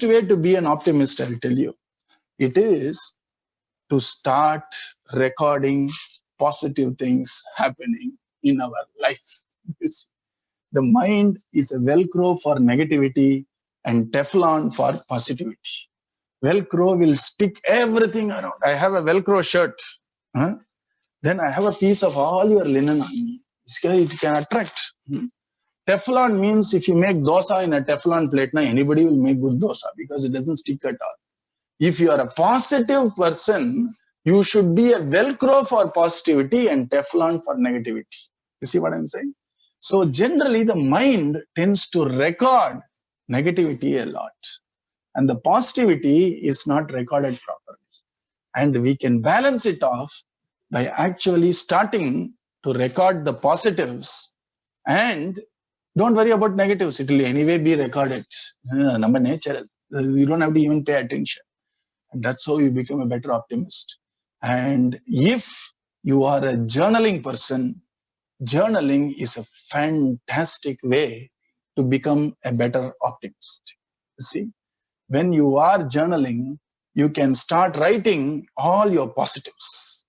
easiest way to be an optimist, I'll tell you. It is to start recording positive things happening in our life. You see, the mind is a Velcro for negativity and Teflon for positivity. Velcro will stick everything around. I have a Velcro shirt. Then I have a piece of all your linen on me. It can attract. Teflon means if you make dosa in a Teflon plate, anybody will make good dosa because it doesn't stick at all. If you are a positive person, you should be a Velcro for positivity and Teflon for negativity. You see what I'm saying? So generally the mind tends to record negativity a lot. And the positivity is not recorded properly. And we can balance it off by actually starting to record the positives, and don't worry about negatives. It will anyway be recorded. Number nature. You don't have to even pay attention. And that's how you become a better optimist. And if you are a journaling person, journaling is a fantastic way to become a better optimist. You see, when you are journaling, you can start writing all your positives.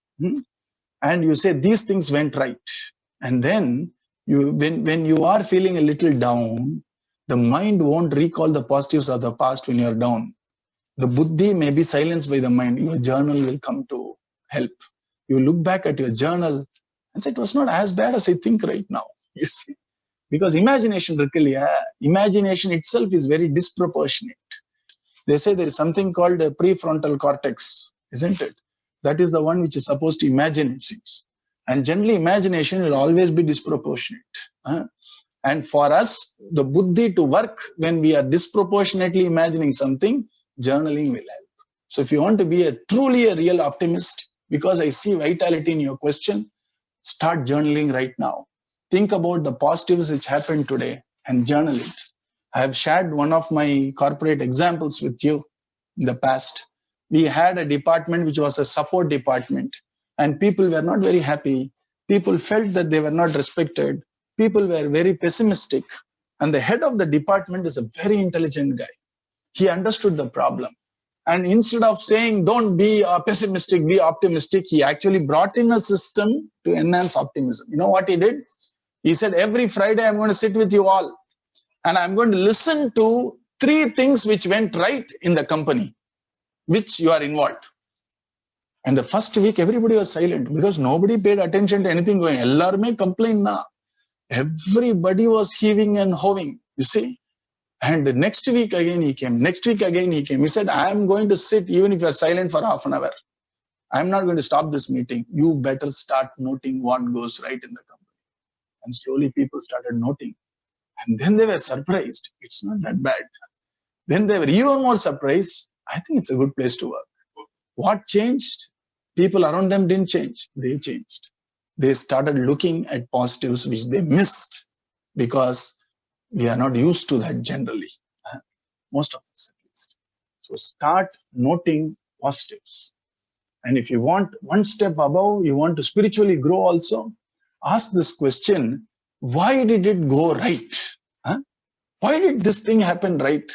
And you say, these things went right. And then when you are feeling a little down, the mind won't recall the positives of the past when you're down. The buddhi may be silenced by the mind. Your journal will come to help. You look back at your journal and say, it was not as bad as I think right now. You see, because imagination itself is very disproportionate. They say there is something called a prefrontal cortex, isn't it? That is the one which is supposed to imagine, it seems. And generally, imagination will always be disproportionate. And for us, the buddhi to work when we are disproportionately imagining something, journaling will help. So if you want to be truly a real optimist, because I see vitality in your question, start journaling right now. Think about the positives which happened today and journal it. I have shared one of my corporate examples with you in the past. We had a department which was a support department, and people were not very happy. People felt that they were not respected. People were very pessimistic. And the head of the department is a very intelligent guy. He understood the problem. And instead of saying, don't be pessimistic, be optimistic, he actually brought in a system to enhance optimism. You know what he did? He said, every Friday, I'm going to sit with you all. And I'm going to listen to 3 things which went right in the company, which you are involved. And the first week, everybody was silent because nobody paid attention to anything going. Ellarme complained na. Everybody was heaving and howing, you see. And the next week again he came. Next week again he came. He said, I'm going to sit even if you're silent for half an hour. I'm not going to stop this meeting. You better start noting what goes right in the company. And slowly people started noting. And then they were surprised. It's not that bad. Then they were even more surprised. I think it's a good place to work. What changed? People around them didn't change. They changed. They started looking at positives which they missed because we are not used to that generally. Most of us at least. So start noting positives. And if you want one step above, you want to spiritually grow also, ask this question, why did it go right? Why did this thing happen right?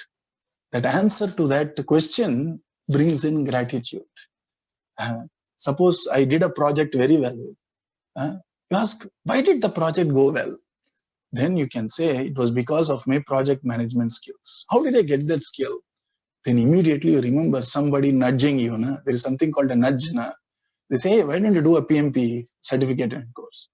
That answer to that question brings in gratitude. Suppose I did a project very well. You ask, why did the project go well? Then you can say, it was because of my project management skills. How did I get that skill? Then immediately you remember somebody nudging you. There is something called a nudge. They say, hey, why don't you do a PMP certificate and course?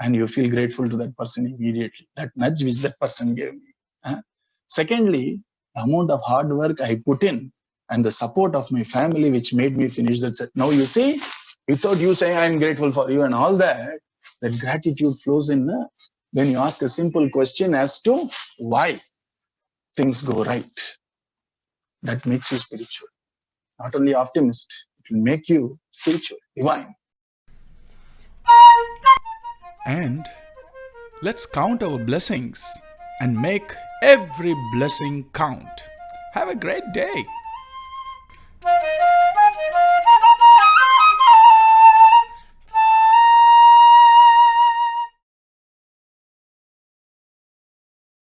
And you feel grateful to that person immediately. That nudge which that person gave me. Secondly, the amount of hard work I put in and the support of my family which made me finish that set. Now you see, without you saying I'm grateful for you and all that, that gratitude flows in when you ask a simple question as to why things go right. That makes you spiritual. Not only optimist, it will make you spiritual, divine. And let's count our blessings and make every blessing count. Have a great day.